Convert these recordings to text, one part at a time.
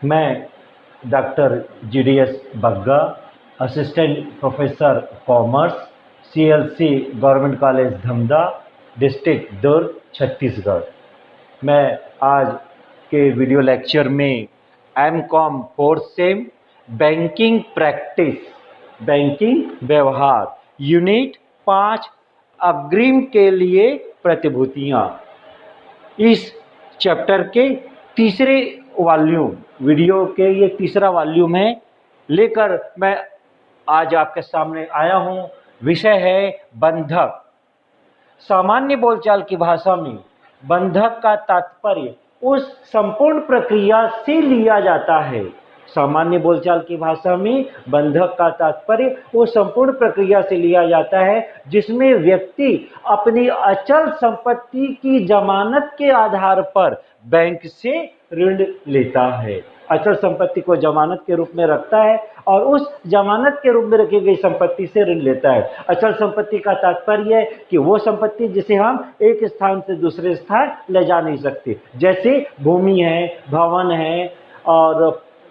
मैं doctor GDS Bagga, assistant professor commerce, CLC government college Dhamda, district Durg, Chhattisgarh. मैं आज के वीडियो लेक्चर में MCOM fourth sem banking practice, banking व्यवहार, यूनिट 5 अग्रिम के लिए प्रतिभूतियाँ, इस चैप्टर के तीसरे वॉल्यूम, वीडियो के ये तीसरा वॉल्यूम है, लेकर मैं आज आपके सामने आया हूँ। विषय है बंधक। सामान्य बोलचाल की भाषा में बंधक का तात्पर्य उस संपूर्ण प्रक्रिया से लिया जाता है। सामान्य बोलचाल की भाषा में बंधक का तात्पर्य उस संपूर्ण प्रक्रिया से लिया जाता है जिसमें व्यक्ति अपनी अचल संपत्ति की जमानत के आधार पर बैंक से ऋण लेता है। अचल संपत्ति को जमानत के रूप में रखता है और उस जमानत के रूप में रखी गई संपत्ति से ऋण लेता है। अचल संपत्ति का तात्पर्य है कि वो संपत्ति जिसे हम एक स्थान से दूसरे स्थान ले जा नहीं सकते, जैसे भूमि है, भवन है और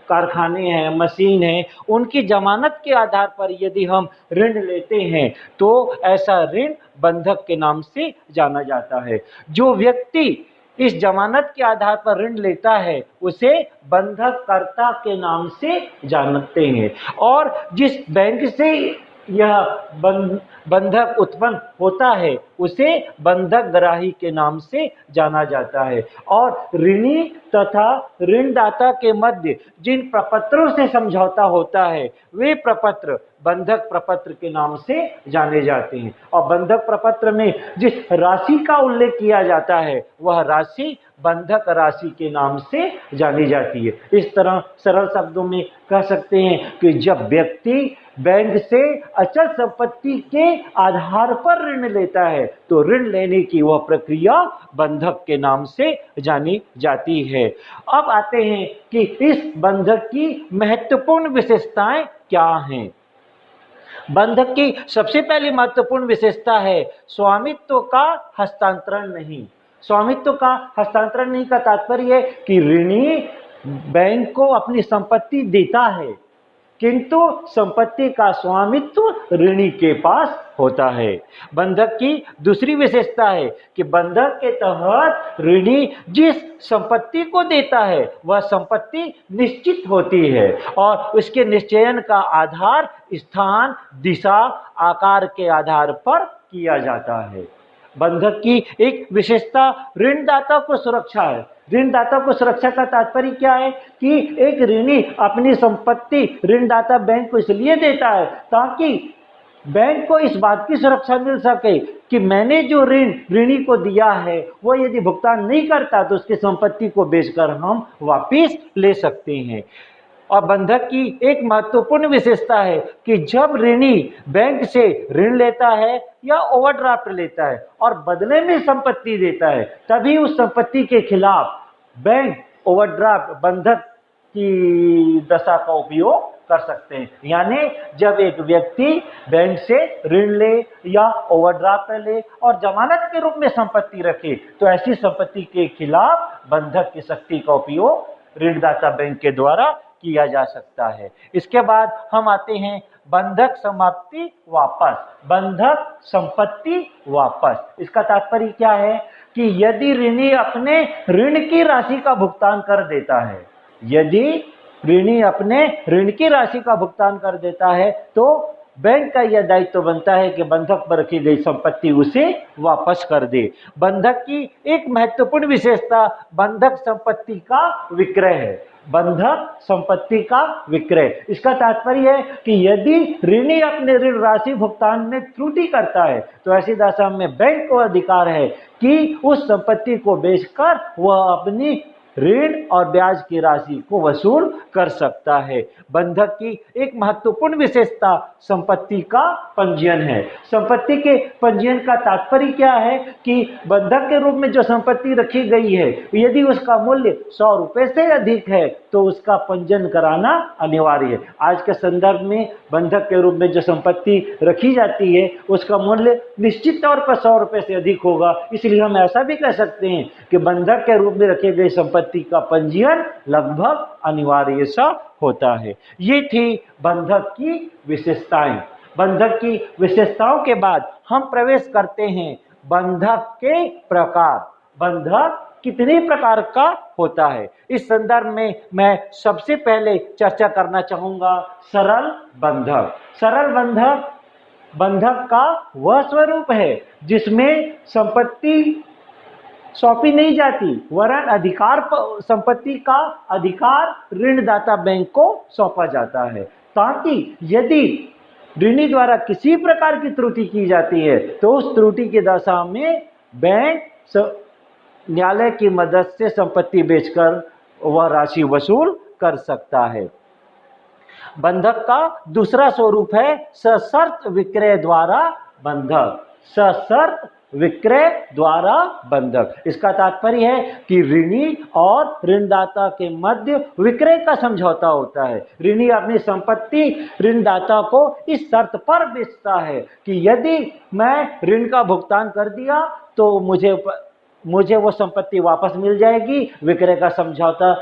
कारखाने हैं, मशीन है, उनकी जमानत के आधार पर यदि हम ऋण लेते हैं तो ऐसा ऋण बंधक के नाम से जाना जाता है। जो व्यक्ति इस जमानत के आधार पर ऋण लेता है उसे बंधककर्ता के नाम से जानते हैं, और जिस बैंक से यह बंधक उत्पन्न होता है उसे बंधक ग्राही के नाम से जाना जाता है। और ऋणी तथा ऋणदाता के मध्य जिन प्रपत्रों से समझौता होता है वे प्रपत्र बंधक प्रपत्र के नाम से जाने जाते हैं। और बंधक प्रपत्र में जिस राशि का उल्लेख किया जाता है वह राशि बंधक राशि के नाम से जानी जाती है। इस तरह सरल शब्दों में कह सकते हैं कि जब व्यक्ति बैंक से अचल संपत्ति के आधार पर ऋण लेता है तो ऋण लेने की वह प्रक्रिया बंधक के नाम से जानी जाती है। अब आते हैं कि इस बंधक की महत्वपूर्ण विशेषताएं क्या हैं। बंधक की सबसे पहली महत्वपूर्ण विशेषता है स्वामित्व का हस्तांतरण नहीं। स्वामित्व का हस्तांतरण नहीं का तात्पर्य है कि ऋणी बैंक को अपनी संपत्ति देता है किंतु संपत्ति का स्वामित्व ऋणी के पास होता है। बंधक की दूसरी विशेषता है कि बंधक के तहत ऋणी जिस संपत्ति को देता है वह संपत्ति निश्चित होती है और उसके निश्चयन का आधार स्थान, दिशा, आकार के आधार पर किया जाता है। बंधक की एक विशेषता ऋणदाता को सुरक्षा है। ऋणदाता को सुरक्षा का तात्पर्य क्या है कि एक ऋणी अपनी संपत्ति ऋणदाता बैंक को इसलिए देता है ताकि बैंक को इस बात की सुरक्षा मिल सके कि मैंने जो ऋण ऋणी को दिया है वो यदि भुगतान नहीं करता तो उसकी संपत्ति को बेचकर हम वापस ले सकते हैं। और बंधक की एक महत्वपूर्ण विशेषता है कि जब ऋणी बैंक से ऋण लेता है या ओवरड्राफ्ट लेता है और बदले में संपत्ति देता है तभी उस संपत्ति के खिलाफ बैंक ओवरड्राफ्ट बंधक की दशा का उपयोग कर सकते हैं। यानी जब एक व्यक्ति बैंक से ऋण ले या ओवरड्राफ्ट ले और जमानत के रूप में संपत्ति रखे तो ऐसी संपत्ति के खिलाफ बंधक की शक्ति का उपयोग ऋणदाता बैंक के द्वारा किया जा सकता है। इसके बाद हम आते हैं बंधक समाप्ति वापस, बंधक संपत्ति वापस। इसका तात्पर्य क्या है कि यदि ऋणी अपने ऋण की राशि का भुगतान कर देता है, यदि ऋणी अपने ऋण की राशि का भुगतान कर देता है तो बैंक का यह दायित्व बनता है कि बंधक पर रखी गई संपत्ति उसे वापस कर दे। बंधक की एक महत्वपूर्ण विशेषता बंधक संपत्ति का विक्रय है। बंधक संपत्ति का विक्रय, इसका तात्पर्य है कि यदि ऋणी अपने ऋण राशि भुगतान में त्रुटि करता है तो ऐसी दशा में बैंक को अधिकार है कि उस संपत्ति को बेचकर वह अपनी ऋण और ब्याज की राशि को वसूल कर सकता है। बंधक की एक महत्वपूर्ण विशेषता संपत्ति का पंजीयन है। संपत्ति के पंजीयन का तात्पर्य क्या है कि बंधक के रूप में जो संपत्ति रखी गई है यदि उसका मूल्य 100 रुपए से अधिक है तो उसका पंजीयन कराना अनिवार्य है। आज के संदर्भ में बंधक के रूप में जो संपत्ति रखी जाती है उसका मूल्य निश्चित तौर पर 100 रुपए से अधिक होगा, इसलिए हम ऐसा भी कह सकते हैं कि बंधक के रूप में रखी गई संपत्ति संपत्ति का पंजीयन लगभग अनिवार्य सा होता है। ये थी बंधक की विशेषताएं। बंधक की विशेषताओं के बाद हम प्रवेश करते हैं बंधक के प्रकार। बंधक कितने प्रकार का होता है, इस संदर्भ में मैं सबसे पहले चर्चा करना चाहूंगा सरल बंधक। सरल बंधक बंधक का वह स्वरूप है जिसमें संपत्ति सौंपी नहीं जाती, वरन अधिकार संपत्ति का अधिकार ऋणदाता बैंक को सौंपा जाता है, ताकि यदि ऋणी द्वारा किसी प्रकार की त्रुटि की जाती है तो उस त्रुटि की दशा में बैंक न्यायालय की मदद से संपत्ति बेचकर वह राशि वसूल कर सकता है। बंधक का दूसरा स्वरूप है सशर्त विक्रय द्वारा बंधक। सशर्त विक्रय द्वारा बंधक, इसका तात्पर्य है कि ऋणी और ऋणदाता के मध्य विक्रय का समझौता होता है। ऋणी अपनी संपत्ति ऋणदाता को इस शर्त पर बेचता है कि यदि मैं ऋण का भुगतान कर दिया तो मुझे वो संपत्ति वापस मिल जाएगी, विक्रय का समझौता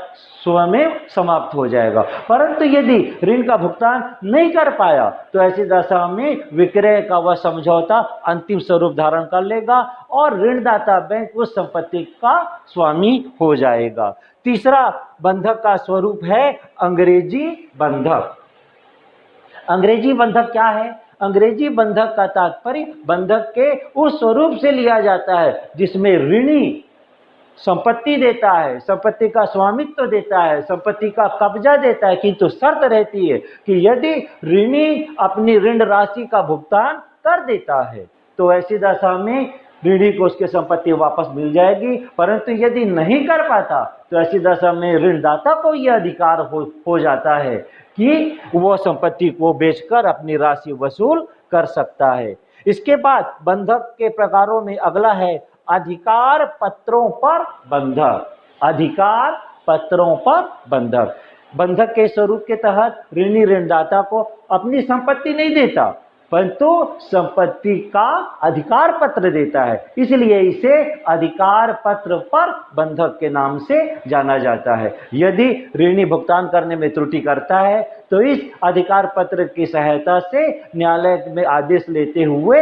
स्वयं समाप्त हो जाएगा। परंतु यदि ऋण का भुगतान नहीं कर पाया तो ऐसी दशा में विक्रय का वह समझौता अंतिम स्वरूप धारण कर लेगा और ऋणदाता बैंक उस संपत्ति का स्वामी हो जाएगा। तीसरा बंधक का स्वरूप है अंग्रेजी बंधक। अंग्रेजी बंधक क्या है? अंग्रेजी बंधक का तात्पर्य बंधक के उस स्वरूप से लिया जाता है जिसमें ऋणी संपत्ति देता है, संपत्ति का स्वामित्व देता है, संपत्ति का कब्जा देता है, किंतु शर्त रहती है कि यदि ऋणी अपनी ऋण राशि का भुगतान कर देता है तो ऐसी दशा में ऋणी को उसकी संपत्ति वापस मिल जाएगी। परंतु यदि नहीं कर पाता तो ऐसी दशा में ऋणदाता को यह अधिकार हो जाता है कि वह संपत्ति को बेचकर अपनी राशि वसूल कर सकता है। इसके बाद बंधक के प्रकारों में अगला है अधिकार पत्रों पर बंधक। अधिकार पत्रों पर बंधक। बंधक के स्वरूप के तहत ऋणी ऋणदाता को अपनी संपत्ति नहीं देता परंतु संपत्ति का अधिकार पत्र देता है, इसलिए इसे अधिकार पत्र पर बंधक के नाम से जाना जाता है। यदि ऋणी भुगतान करने में त्रुटि करता है तो इस अधिकार पत्र की सहायता से न्यायालय में आदेश लेते हुए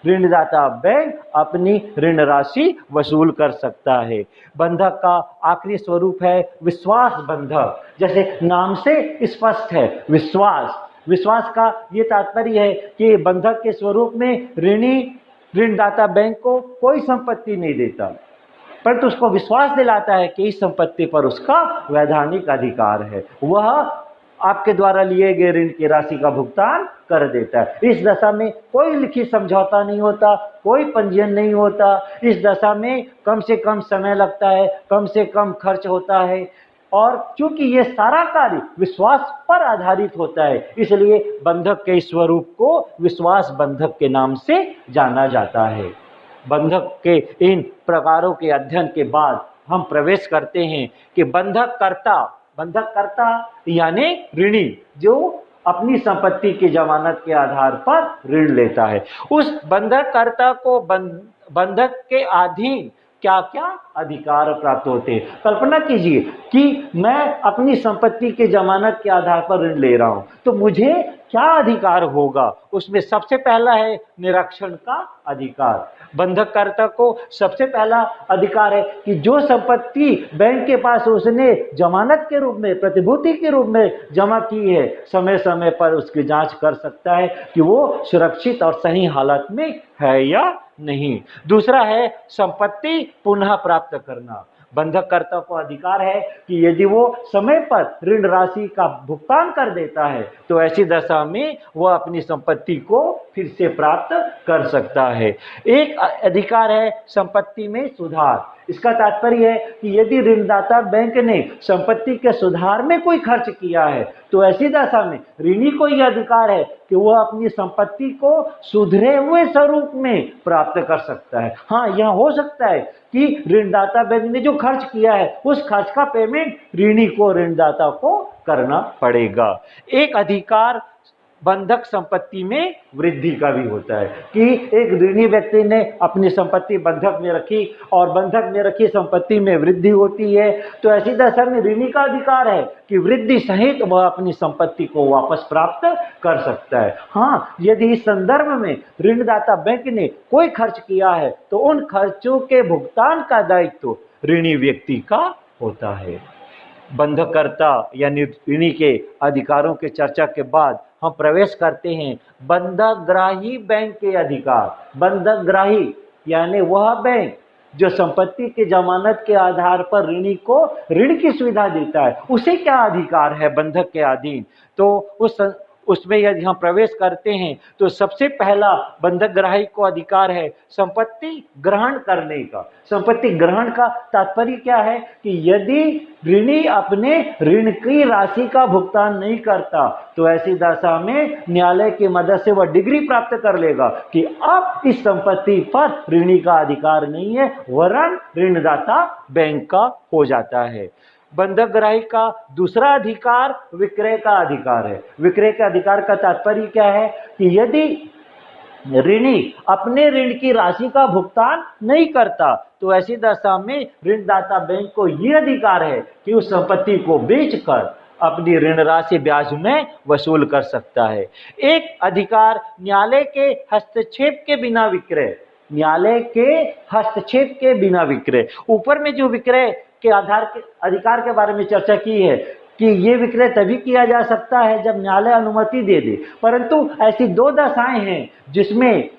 ऋणदाता बैंक अपनी ऋण राशि वसूल कर सकता है। बंधक का आखिरी स्वरूप है विश्वास बंधक। जैसे नाम से स्पष्ट है विश्वास। विश्वास का ये तात्पर्य है कि बंधक के स्वरूप में ऋणी ऋणदाता बैंक को कोई संपत्ति नहीं देता परंतु उसको विश्वास दिलाता है कि इस संपत्ति पर उसका वैधानिक अधिकार है, वह आपके द्वारा लिए गए ऋण की राशि का भुगतान कर देता है। इस दशा में कोई लिखित समझौता नहीं होता, कोई पंजीयन नहीं होता। इस दशा में कम से कम समय लगता है, कम से कम खर्च होता है और चूंकि ये सारा कार्य विश्वास पर आधारित होता है इसलिए बंधक के स्वरूप को विश्वास बंधक के नाम से जाना जाता है। बंधक के इन प्रकारों के अध्ययन के बाद हम प्रवेश करते हैं कि बंधक करता यानी ऋणी जो अपनी संपत्ति की जमानत के आधार पर ऋण लेता है, उस बंधक कर्ता को बंधक के अधीन क्या क्या अधिकार प्राप्त होते हैं। कल्पना कीजिए कि मैं अपनी संपत्ति की जमानत के आधार पर ऋण ले रहा हूं तो मुझे क्या अधिकार होगा। उसमें सबसे पहला है निरीक्षण का अधिकार। बंधककर्ता को सबसे पहला अधिकार है कि जो संपत्ति बैंक के पास उसने जमानत के रूप में प्रतिभूति के रूप में जमा की है समय समय पर उसकी जांच कर सकता है कि वो सुरक्षित और सही हालत में है या नहीं। दूसरा है संपत्ति पुनः प्राप्त करना। बंधककर्ता को अधिकार है कि यदि वो समय पर ऋण राशि का भुगतान कर देता है तो ऐसी दशा में वह अपनी संपत्ति को फिर से प्राप्त कर सकता है। एक अधिकार है संपत्ति में सुधार। इसका तात्पर्य है कि यदि ऋणदाता बैंक ने संपत्ति के सुधार में कोई खर्च किया है तो ऐसी दशा में ऋणी को यह अधिकार है कि वह अपनी संपत्ति को सुधरे हुए स्वरूप में प्राप्त कर सकता है। हाँ, यह हो सकता है कि ऋणदाता बैंक ने जो खर्च किया है उस खर्च का पेमेंट ऋणी को ऋणदाता को करना पड़ेगा। एक अधिकार बंधक संपत्ति में वृद्धि का भी होता है कि एक ऋणी व्यक्ति ने अपनी संपत्ति बंधक में रखी और बंधक में रखी संपत्ति में वृद्धि होती है, तो ऐसी दशा में ऋणी का अधिकार है कि वृद्धि सहित वह अपनी संपत्ति को वापस प्राप्त कर सकता है। हाँ, यदि इस संदर्भ में ऋणदाता बैंक ने कोई खर्च किया है तो उन खर्चों के भुगतान का दायित्व ऋणी व्यक्ति का होता है। बंधककर्ता यानी ऋणी के अधिकारों के चर्चा के बाद हम प्रवेश करते हैं बंधकग्राही बैंक के अधिकार। बंधकग्राही यानी वह बैंक जो संपत्ति की जमानत के आधार पर ऋणी को ऋण की सुविधा देता है, उसे क्या अधिकार है बंधक के अधीन। तो उसमें यदि हम प्रवेश करते हैं तो सबसे पहला बंधकग्राही को अधिकार है संपत्ति ग्रहण करने का। संपत्ति ग्रहण का तात्पर्य क्या है कि यदि ऋणी अपने ऋण की राशि का भुगतान नहीं करता तो ऐसी दशा में न्यायालय की मदद से वह डिग्री प्राप्त कर लेगा कि अब इस संपत्ति पर ऋणी का अधिकार नहीं है, वरन ऋणदाता बैंक का हो जाता है। बंधकग्राही का दूसरा अधिकार विक्रय का अधिकार है। विक्रय के अधिकार का तात्पर्य क्या है कि यदि ऋणी अपने ऋण की राशि का भुगतान नहीं करता तो ऐसी दशा में ऋणदाता बैंक को यह अधिकार है कि उस संपत्ति को बेचकर अपनी ऋण राशि ब्याज में वसूल कर सकता है। एक अधिकार न्यायालय के हस्तक्षेप के बिना विक्रय। न्यायालय के हस्तक्षेप के बिना विक्रय। ऊपर में जो विक्रय के अधिकार के बारे में चर्चा की है कि ये विक्रय तभी किया जा सकता है जब न्यायालय अनुमति दे दे, परंतु ऐसी दो दशाएं हैं जिसमें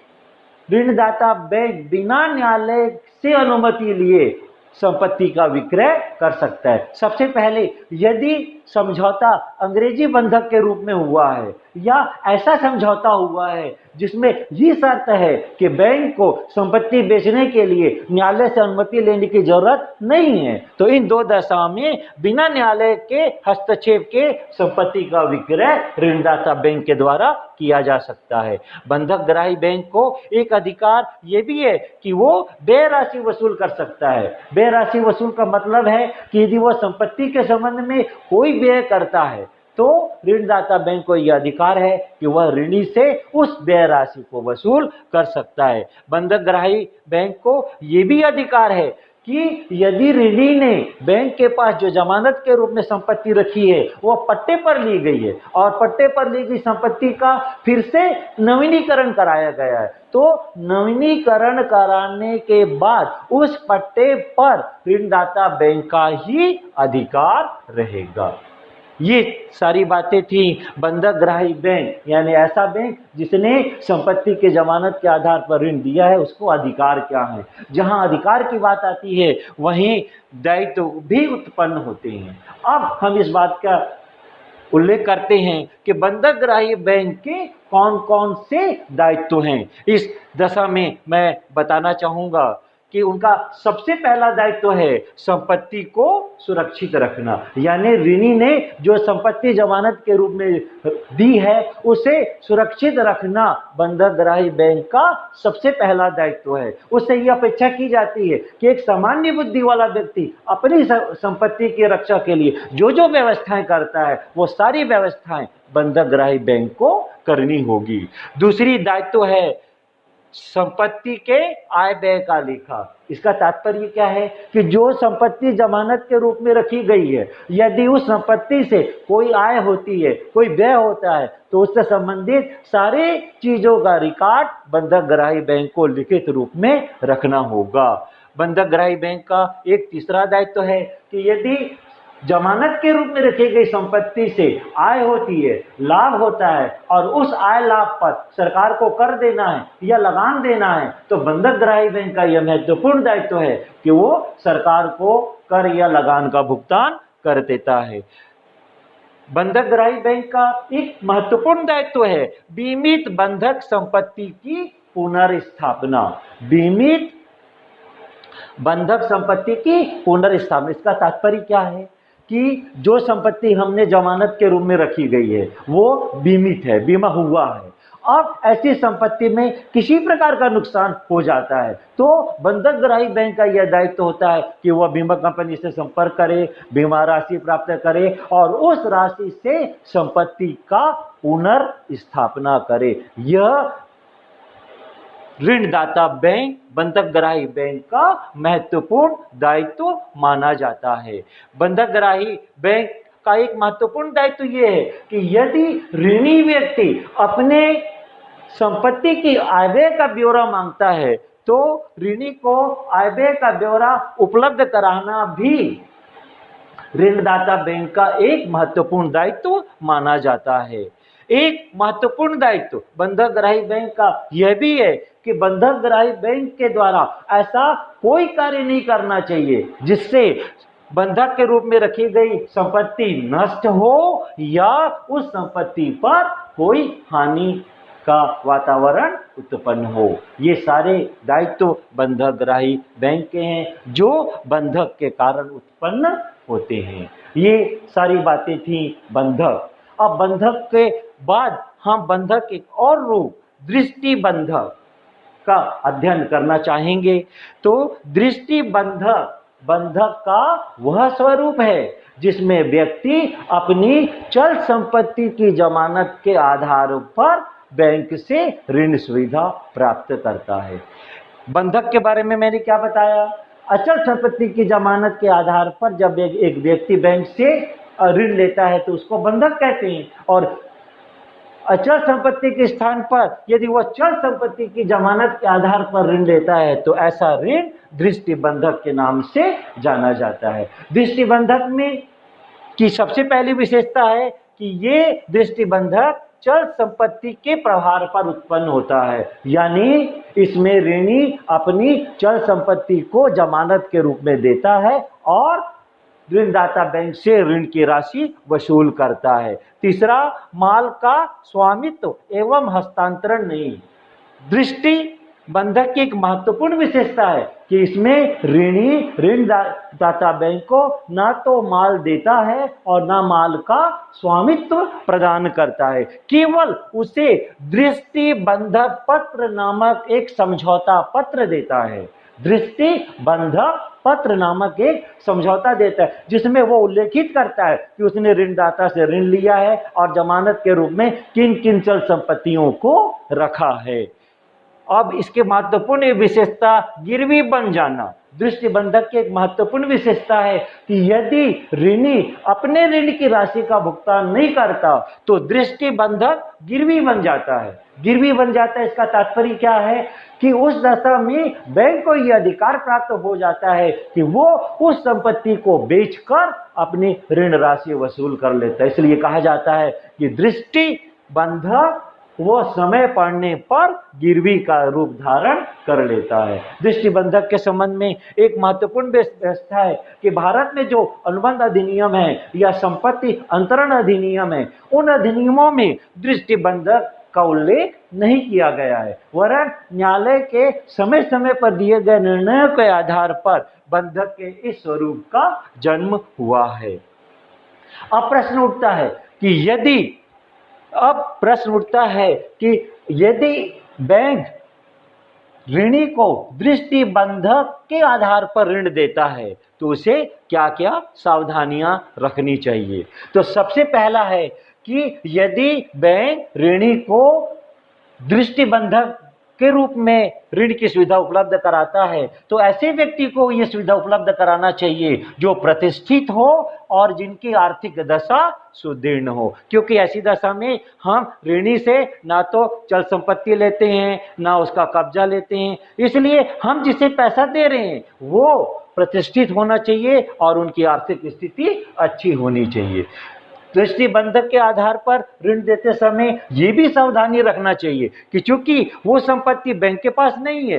ऋणदाता बैंक बिना न्यायालय से अनुमति लिए संपत्ति का विक्रय कर सकता है। सबसे पहले यदि समझौता अंग्रेजी बंधक के रूप में हुआ है या ऐसा समझौता हुआ है जिसमें ये शर्त है कि बैंक को संपत्ति बेचने के लिए न्यायालय से अनुमति लेने की जरूरत नहीं है, तो इन दो दशा में बिना न्यायालय के हस्तक्षेप के संपत्ति का विक्रय ऋणदाता बैंक के द्वारा किया जा सकता है। बंधकग्राही बैंक को एक अधिकार ये भी है कि वो व्यय राशि वसूल कर सकता है। व्यय राशि वसूल का मतलब है कि यदि वो संपत्ति के संबंध में कोई व्यय करता है तो ऋणदाता बैंक को यह अधिकार है कि वह ऋणी से उस व्यय राशि को वसूल कर सकता है। बंधकग्राही बैंक को यह भी अधिकार है कि यदि ऋणी ने बैंक के पास जो जमानत के रूप में संपत्ति रखी है वह पट्टे पर ली गई है और पट्टे पर ली गई संपत्ति का फिर से नवीनीकरण कराया गया है, तो नवीनीकरण कराने के बाद उस पट्टे पर ऋणदाता बैंक का ही अधिकार रहेगा। ये सारी बातें थी बंधकग्राही बैंक यानी ऐसा बैंक जिसने संपत्ति के जमानत के आधार पर ऋण दिया है, उसको अधिकार क्या है। जहां अधिकार की बात आती है वहीं दायित्व भी उत्पन्न होते हैं। अब हम इस बात का उल्लेख करते हैं कि बंधकग्राही बैंक के कौन कौन से दायित्व हैं। इस दशा में मैं बताना चाहूँगा कि उनका सबसे पहला दायित्व है संपत्ति को सुरक्षित रखना, यानी ऋणी ने जो संपत्ति जमानत के रूप में दी है उसे सुरक्षित रखना बंधकग्राही बैंक का सबसे पहला दायित्व है। उससे यह अपेक्षा की जाती है कि एक सामान्य बुद्धि वाला व्यक्ति अपनी संपत्ति की रक्षा के लिए जो जो व्यवस्थाएं करता है वो सारी व्यवस्थाएं बंधकग्राही बैंक को करनी होगी। दूसरी दायित्व है संपत्ति के आय व्यय का लेखा। इसका तात्पर्य क्या है कि जो संपत्ति जमानत के रूप में रखी गई है, यदि उस संपत्ति से कोई आय होती है, कोई व्यय होता है, तो उससे संबंधित सारे चीजों का रिकॉर्ड बंधकग्राही बैंक को लिखित रूप में रखना होगा। बंधकग्राही बैंक का एक तीसरा दायित्व है कि यदि जमानत के रूप में रखी गई संपत्ति से आय होती है, लाभ होता है और उस आय लाभ पर सरकार को कर देना है या लगान देना है, तो बंधकग्राही बैंक का यह महत्वपूर्ण दायित्व है कि वो सरकार को कर या लगान का भुगतान कर देता है। बंधकग्राही बैंक का एक महत्वपूर्ण दायित्व है बीमित बंधक संपत्ति की पुनर्स्थापना। बीमित बंधक संपत्ति की पुनर्स्थापना, इसका तात्पर्य क्या है कि जो संपत्ति हमने जमानत के रूप में रखी गई है वो बीमित है, बीमा हुआ है। अब ऐसी संपत्ति में किसी प्रकार का नुकसान हो जाता है तो बंधकग्राही बैंक का यह दायित्व होता है कि वह बीमा कंपनी से संपर्क करे, बीमा राशि प्राप्त करे और उस राशि से संपत्ति का पुनर्स्थापना करे। यह ऋणदाता बैंक, बंधकग्राही बैंक का महत्वपूर्ण दायित्व माना जाता है। बंधकग्राही बैंक का एक महत्वपूर्ण दायित्व यह है कि यदि ऋणी व्यक्ति अपने संपत्ति की आय व्यय का ब्यौरा मांगता है तो ऋणी को आय व्यय का ब्यौरा उपलब्ध कराना भी ऋणदाता बैंक का एक महत्वपूर्ण दायित्व माना जाता है। एक महत्वपूर्ण दायित्व बंधकग्राही बैंक का यह भी है कि बंधकग्राही बैंक के द्वारा ऐसा कोई कार्य नहीं करना चाहिए जिससे बंधक के रूप में रखी गई संपत्ति नष्ट हो या उस संपत्ति पर कोई हानि का वातावरण उत्पन्न हो। ये सारे दायित्व बंधकग्राही बैंक के हैं जो बंधक के कारण उत्पन्न होते हैं। ये सारी बातें थी बंधक। अब बंधक के बाद हम बंधक के और रूप दृष्टि बंधक का अध्ययन करना चाहेंगे। तो दृष्टि बंधक बंधक का वह स्वरूप है जिसमें व्यक्ति अपनी चल संपत्ति की जमानत के आधार पर बैंक से ऋण सुविधा प्राप्त करता है। बंधक के बारे में मैंने क्या बताया? अचल संपत्ति की जमानत के आधार पर जब एक व्यक्ति बैंक से ऋण लेता है तो उसको बंधक कहते हैं, और अचल संपत्ति के स्थान पर यदि वह चल संपत्ति की जमानत के आधार पर ऋण लेता है तो ऐसा ऋण दृष्टि बंधक के नाम से जाना जाता है। दृष्टि बंधक में की सबसे पहली विशेषता है कि ये दृष्टि बंधक चल संपत्ति के प्रभार पर उत्पन्न होता है, यानी इसमें ऋणी अपनी चल संपत्ति को जमानत के रूप में देता है और ऋणदाता बैंक से ऋण की राशि वसूल करता है। तीसरा, माल का स्वामित्व एवं हस्तांतरण नहीं। दृष्टि बंधक की एक महत्वपूर्ण विशेषता है कि इसमें ऋणी ऋणदाता बैंक को ना तो माल देता है और ना माल का स्वामित्व प्रदान करता है, केवल उसे दृष्टि बंधक पत्र नामक एक समझौता पत्र देता है। दृष्टि बंधक पत्र नामक एक समझौता देता है जिसमें वो उल्लेखित करता है कि उसने ऋणदाता से ऋण लिया है और जमानत के रूप में किन किन चल संपत्तियों को रखा है। अब इसके महत्वपूर्ण विशेषता गिरवी बन जाना। दृष्टि बंधक की एक महत्वपूर्ण विशेषता है कि यदि ऋणी अपने ऋण की राशि का भुगतान नहीं करता तो दृष्टि बंधक गिरवी बन जाता है। गिरवी बन जाता है, इसका तात्पर्य क्या है कि उस दशा में बैंक को यह अधिकार प्राप्त हो जाता है कि वो उस संपत्ति को बेचकर अपनी ऋण राशि वसूल कर लेता है। इसलिए कहा जाता है कि दृष्टि बंधक वो समय पड़ने पर गिरवी का रूप धारण कर लेता है। दृष्टि बंधक के संबंध में एक महत्वपूर्ण व्यवस्था है कि भारत में जो अनुबंध अधिनियम है या संपत्ति अंतरण अधिनियम है, उन अधिनियमों में दृष्टि बंधक का उल्लेख नहीं किया गया है, वरन न्यायालय के समय समय पर दिए गए निर्णयों के आधार पर बंधक के इस स्वरूप का जन्म हुआ है। अब प्रश्न उठता है कि यदि बैंक ऋणी को दृष्टि बंधक के आधार पर ऋण देता है तो उसे क्या क्या सावधानियां रखनी चाहिए। तो सबसे पहला है कि यदि बैंक ऋणी को दृष्टि बंधक के रूप में ऋण की सुविधा उपलब्ध कराता है तो ऐसे व्यक्ति को यह सुविधा उपलब्ध कराना चाहिए जो प्रतिष्ठित हो और जिनकी आर्थिक दशा सुदृढ़ हो, क्योंकि ऐसी दशा में हम ऋणी से ना तो चल संपत्ति लेते हैं ना उसका कब्जा लेते हैं। इसलिए हम जिसे पैसा दे रहे हैं वो प्रतिष्ठित होना चाहिए और उनकी आर्थिक स्थिति अच्छी होनी चाहिए। दृष्टि बंधक के आधार पर ऋण देते समय ये भी सावधानी रखना चाहिए कि चूंकि वो संपत्ति बैंक के पास नहीं है,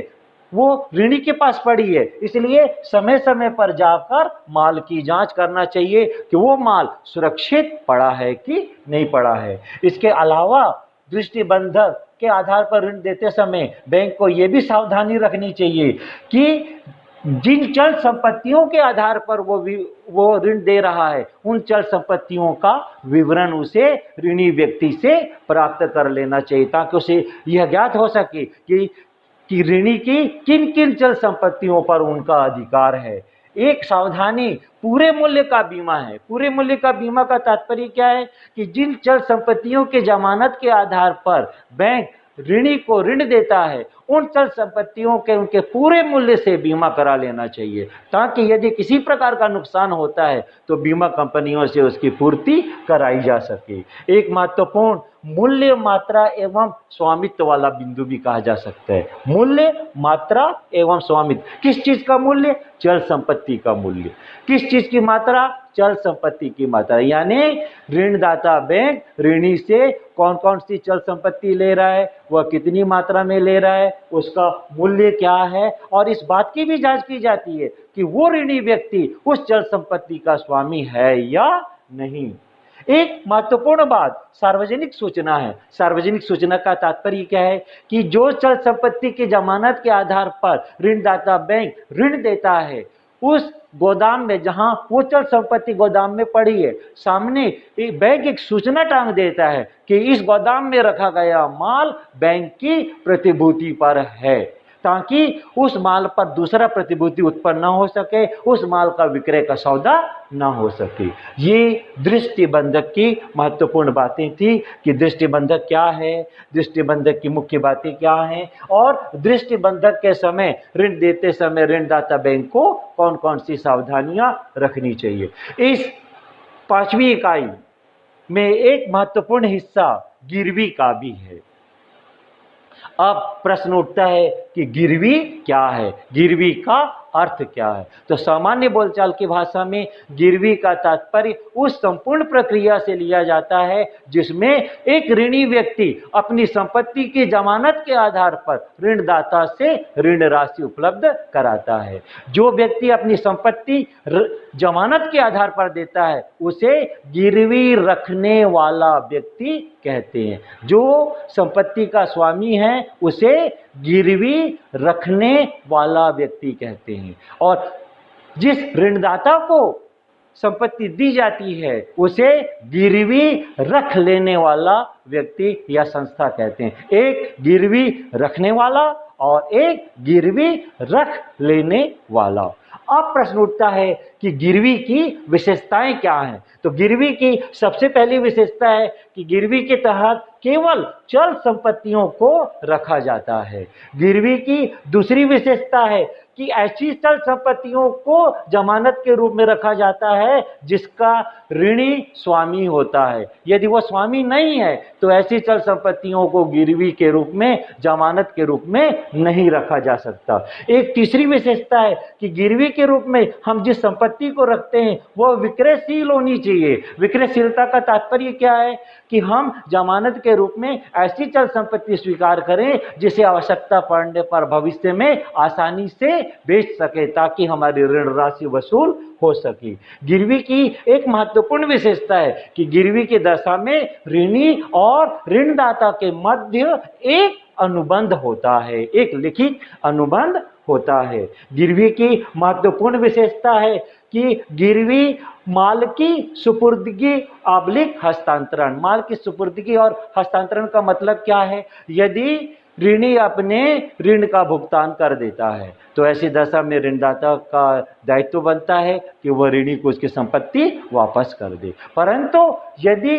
वो ऋणी के पास पड़ी है, इसलिए समय समय पर जाकर माल की जांच करना चाहिए कि वो माल सुरक्षित पड़ा है कि नहीं पड़ा है। इसके अलावा दृष्टि बंधक के आधार पर ऋण देते समय बैंक को ये भी सावधानी रखनी चाहिए कि जिन चल संपत्तियों के आधार पर वो ऋण दे रहा है उन चल संपत्तियों का विवरण उसे ऋणी व्यक्ति से प्राप्त कर लेना चाहिए ताकि उसे यह ज्ञात हो सके कि ऋणी की किन किन चल संपत्तियों पर उनका अधिकार है। एक सावधानी पूरे मूल्य का बीमा है। पूरे मूल्य का बीमा का तात्पर्य क्या है कि जिन चल संपत्तियों के जमानत के आधार पर बैंक ऋणी को ऋण देता है, उन चल संपत्तियों के उनके पूरे मूल्य से बीमा करा लेना चाहिए, ताकि यदि किसी प्रकार का नुकसान होता है तो बीमा कंपनियों से उसकी पूर्ति कराई जा सके। एक महत्वपूर्ण मूल्य, मात्रा एवं स्वामित्व वाला बिंदु भी कहा जा सकता है। मूल्य, मात्रा एवं स्वामित्व। किस चीज का मूल्य? चल संपत्ति का मूल्य। किस चीज की मात्रा? चल संपत्ति की मात्रा। यानी ऋणदाता बैंक ऋणी से कौन कौन सी चल संपत्ति ले रहा है, वह कितनी मात्रा में ले रहा है, उसका मूल्य क्या है, और इस बात की भी जांच की जाती है कि वो ऋणी व्यक्ति उस चल संपत्ति का स्वामी है या नहीं। एक महत्वपूर्ण बात सार्वजनिक सूचना है। सार्वजनिक सूचना का तात्पर्य क्या है कि जो चल संपत्ति की जमानत के आधार पर ऋणदाता बैंक ऋण देता है, उस गोदाम में, जहां वो चल संपत्ति गोदाम में पड़ी है, सामने बैंक एक सूचना टांग देता है कि इस गोदाम में रखा गया माल बैंक की प्रतिभूति पर है, ताकि उस माल पर दूसरा प्रतिभूति उत्पन्न न हो सके, उस माल का विक्रय का सौदा न हो सके। ये दृष्टिबंधक की महत्वपूर्ण बातें थी कि दृष्टिबंधक क्या है, दृष्टिबंधक की मुख्य बातें क्या हैं, और दृष्टिबंधक के समय, ऋण देते समय ऋणदाता बैंक को कौन कौन सी सावधानियां रखनी चाहिए। इस 5वीं इकाई में एक महत्वपूर्ण हिस्सा गिरवी का भी है। अब प्रश्न उठता है कि गिरवी क्या है, गिरवी का अर्थ क्या है? तो सामान्य बोलचाल की भाषा में गिरवी का तात्पर्य उस संपूर्ण प्रक्रिया से लिया जाता है जिसमें एक ऋणी व्यक्ति अपनी संपत्ति की जमानत के आधार पर ऋणदाता से ऋण राशि उपलब्ध कराता है। जो व्यक्ति अपनी संपत्ति जमानत के आधार पर देता है उसे गिरवी रखने वाला व्यक्ति कहते हैं। जो संपत्ति का स्वामी है उसे गिरवी रखने वाला व्यक्ति कहते हैं, और जिस ऋणदाता को संपत्ति दी जाती है उसे गिरवी रख लेने वाला व्यक्ति या संस्था कहते हैं। एक गिरवी रखने वाला और एक गिरवी रख लेने वाला। अब प्रश्न उठता है कि गिरवी की विशेषताएं क्या हैं? तो गिरवी की सबसे पहली विशेषता है कि गिरवी के तहत केवल चल संपत्तियों को रखा जाता है। गिरवी की दूसरी विशेषता है कि ऐसी चल संपत्तियों को जमानत के रूप में रखा जाता है जिसका ऋणी स्वामी होता है। यदि वह स्वामी नहीं है तो ऐसी चल संपत्तियों को गिरवी के रूप में, जमानत के रूप में नहीं रखा जा सकता। एक तीसरी विशेषता है कि गिरवी के रूप में हम जिस संपत्ति को रखते हैं वह विक्रयशील होनी चाहिए। विक्रयशीलता का तात्पर्य क्या है कि हम जमानत के रूप में ऐसी चल संपत्ति स्वीकार करें जिसे आवश्यकता पड़ने पर भविष्य में आसानी से बेच सके, ताकि हमारी ऋण राशि वसूल हो सके। गिरवी की एक महत्वपूर्ण विशेषता है कि गिरवी की दशा में ऋणी और ऋणदाता के मध्य एक अनुबंध होता है, एक लिखित अनुबंध होता है। गिरवी की महत्वपूर्ण विशेषता है कि गिरवी माल की सुपुर्दगी आबलिक हस्तांतरण। माल की सुपुर्दगी और हस्तांतरण का मतलब क्या है? यदि ऋणी अपने ऋण का भुगतान कर देता है तो ऐसी दशा में ऋणदाता का दायित्व बनता है कि वह ऋणी को उसकी संपत्ति वापस कर दे। परंतु यदि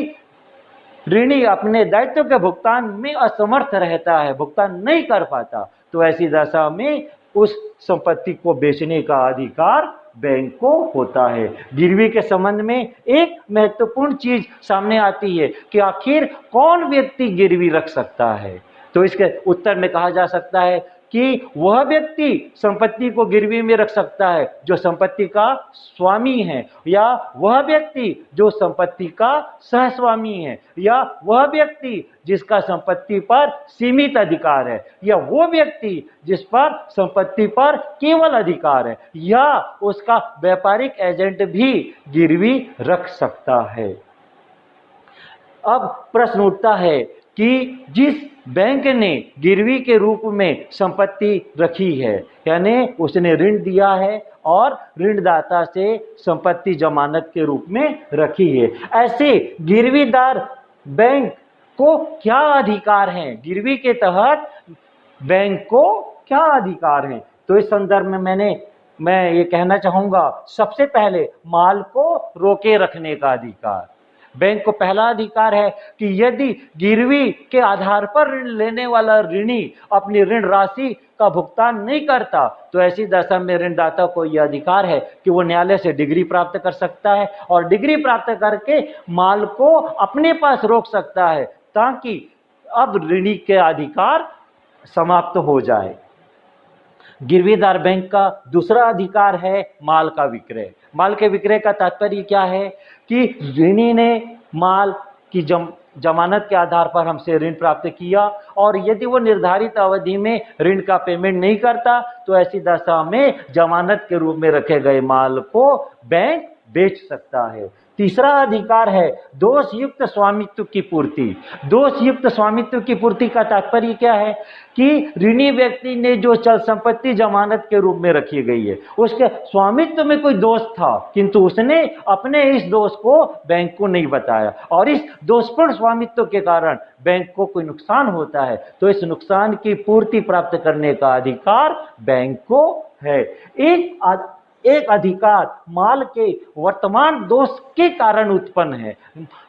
ऋणी अपने दायित्व के भुगतान में असमर्थ रहता है, भुगतान नहीं कर पाता, तो ऐसी दशा में उस संपत्ति को बेचने का अधिकार बैंक को होता है। गिरवी के संबंध में एक महत्वपूर्ण चीज सामने आती है कि आखिर कौन व्यक्ति गिरवी रख सकता है। तो इसके उत्तर में कहा जा सकता है कि वह व्यक्ति संपत्ति को गिरवी में रख सकता है जो संपत्ति का स्वामी है, या वह व्यक्ति जो संपत्ति का सहस्वामी है, या वह व्यक्ति जिसका संपत्ति पर सीमित अधिकार है, या वो व्यक्ति जिस पर संपत्ति पर केवल अधिकार है, या उसका व्यापारिक एजेंट भी गिरवी रख सकता है। अब प्रश्न उठता है कि जिस बैंक ने गिरवी के रूप में संपत्ति रखी है, यानी उसने ऋण दिया है और ऋणदाता से संपत्ति जमानत के रूप में रखी है, ऐसे गिरवीदार बैंक को क्या अधिकार हैं? गिरवी के तहत बैंक को क्या अधिकार हैं? तो इस संदर्भ में मैंने मैं ये कहना चाहूँगा, सबसे पहले माल को रोके रखने का अधिकार। बैंक को पहला अधिकार है कि यदि गिरवी के आधार पर ऋण लेने वाला ऋणी अपनी ऋण राशि का भुगतान नहीं करता तो ऐसी दशा में ऋणदाता को यह अधिकार है कि वो न्यायालय से डिग्री प्राप्त कर सकता है और डिग्री प्राप्त करके माल को अपने पास रोक सकता है ताकि अब ऋणी के अधिकार समाप्त हो जाए। गिरवीदार बैंक का दूसरा अधिकार है माल का विक्रय। माल के विक्रय का तात्पर्य क्या है कि ऋणी ने माल की जमानत के आधार पर हमसे ऋण प्राप्त किया और यदि वो निर्धारित अवधि में ऋण का पेमेंट नहीं करता तो ऐसी दशा में जमानत के रूप में रखे गए माल को बैंक बेच सकता है। तीसरा अधिकार है दोषयुक्त स्वामित्व की पूर्ति। दोषयुक्त स्वामित्व की पूर्ति का तात्पर्य क्या है कि ऋणी व्यक्ति ने जो चल संपत्ति जमानत के रूप में रखी गई है उसके स्वामित्व में कोई दोष था किंतु उसने अपने इस दोष को बैंक को नहीं बताया और इस दोषपूर्ण स्वामित्व के कारण बैंक को कोई नुकसान होता है तो इस नुकसान की पूर्ति प्राप्त करने का अधिकार बैंक को है। एक अधिकार माल के वर्तमान दोष के कारण उत्पन्न है।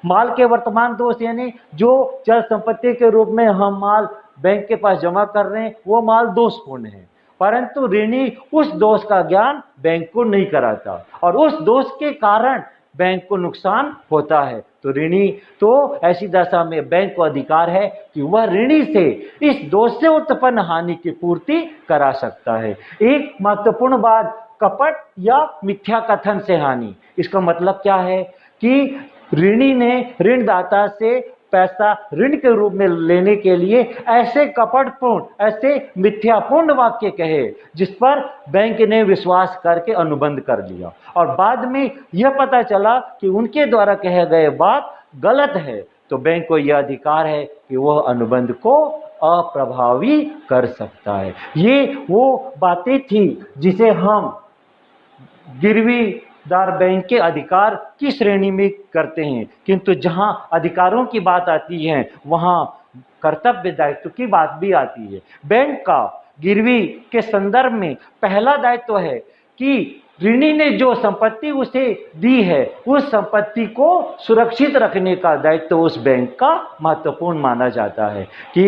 माल के वर्तमान दोष यानी जो चल संपत्ति के रूप में हम माल बैंक के पास जमा कर रहे हैं वो माल दोषपूर्ण है, परंतु ऋणी उस दोष का ज्ञान बैंक को नहीं कराता और उस दोष के कारण बैंक को नुकसान होता है तो ऋणी तो ऐसी दशा में बैंक को अधिकार है कि वह ऋणी से इस दोष से उत्पन्न हानि की पूर्ति करा सकता है। एक महत्वपूर्ण बात, कपट या मिथ्या कथन से हानि। इसका मतलब क्या है कि ऋणी ने ऋणदाता से पैसा ऋण के रूप में लेने के लिए ऐसे कपटपूर्ण, ऐसे मिथ्यापूर्ण वाक्य कहे जिस पर बैंक ने विश्वास करके अनुबंध कर लिया और बाद में यह पता चला कि उनके द्वारा कहे गए बात गलत है तो बैंक को यह अधिकार है कि वह अनुबंध को अप्रभावी कर सकता है। ये वो बातें थी जिसे हम गिरवीदार बैंक के अधिकार की श्रेणी में करते हैं, किंतु जहां अधिकारों की बात आती है वहां कर्तव्य दायित्व की बात भी आती है। बैंक का गिरवी के संदर्भ में पहला दायित्व है कि ऋणी ने जो संपत्ति उसे दी है उस संपत्ति को सुरक्षित रखने का दायित्व उस बैंक का महत्वपूर्ण माना जाता है कि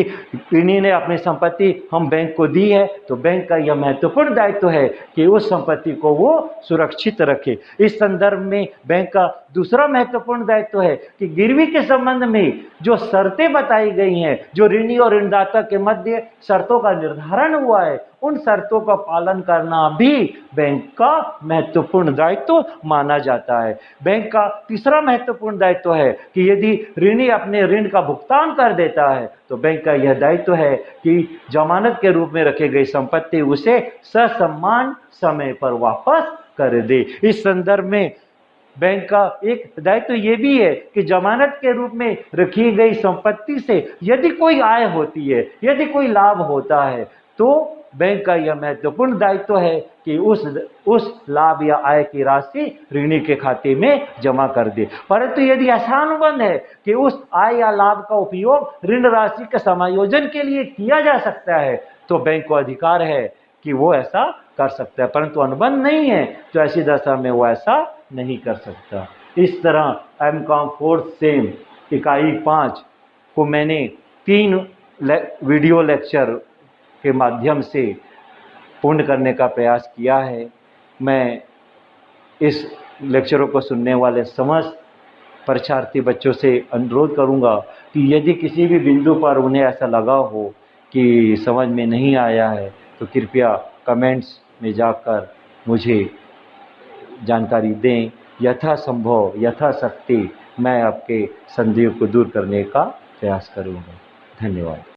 ऋणी ने अपनी संपत्ति हम बैंक को दी है तो बैंक का यह महत्वपूर्ण दायित्व है कि उस संपत्ति को वो सुरक्षित रखे। इस संदर्भ में बैंक का दूसरा महत्वपूर्ण दायित्व है कि गिरवी के संबंध में जो शर्तें बताई गई हैं, जो ऋणी और ऋणदाता के मध्य शर्तों का निर्धारण हुआ है, उन शर्तों का पालन करना भी बैंक का महत्वपूर्ण दायित्व माना जाता है। बैंक का तीसरा महत्वपूर्ण दायित्व है कि यदि ऋणी अपने ऋण का भुगतान कर देता है तो बैंक का यह दायित्व है कि जमानत के रूप में रखी गई संपत्ति उसे ससम्मान समय पर वापस कर दे। इस संदर्भ में बैंक का एक दायित्व ये भी है कि जमानत के रूप में रखी गई संपत्ति से यदि कोई आय होती है, यदि कोई लाभ होता है तो बैंक का यह महत्वपूर्ण दायित्व है कि उस लाभ या आय की राशि ऋणी के खाते में जमा कर दे। परंतु यदि ऐसा अनुबंध है कि उस आय या लाभ का उपयोग ऋण राशि के समायोजन के लिए किया जा सकता है तो बैंक को अधिकार है कि वो ऐसा कर सकता है, परंतु अनुबंध नहीं है तो ऐसी दशा में वो ऐसा नहीं कर सकता। इस तरह एमकॉम 4th सेम इकाई 5 को मैंने 3 वीडियो लेक्चर के माध्यम से पूर्ण करने का प्रयास किया है। मैं इस लेक्चरों को सुनने वाले समस्त परीक्षार्थी बच्चों से अनुरोध करूंगा कि यदि किसी भी बिंदु पर उन्हें ऐसा लगा हो कि समझ में नहीं आया है तो कृपया कमेंट्स में जाकर मुझे जानकारी दें। यथासंभव यथाशक्ति मैं आपके संदेह को दूर करने का प्रयास करूंगा। धन्यवाद।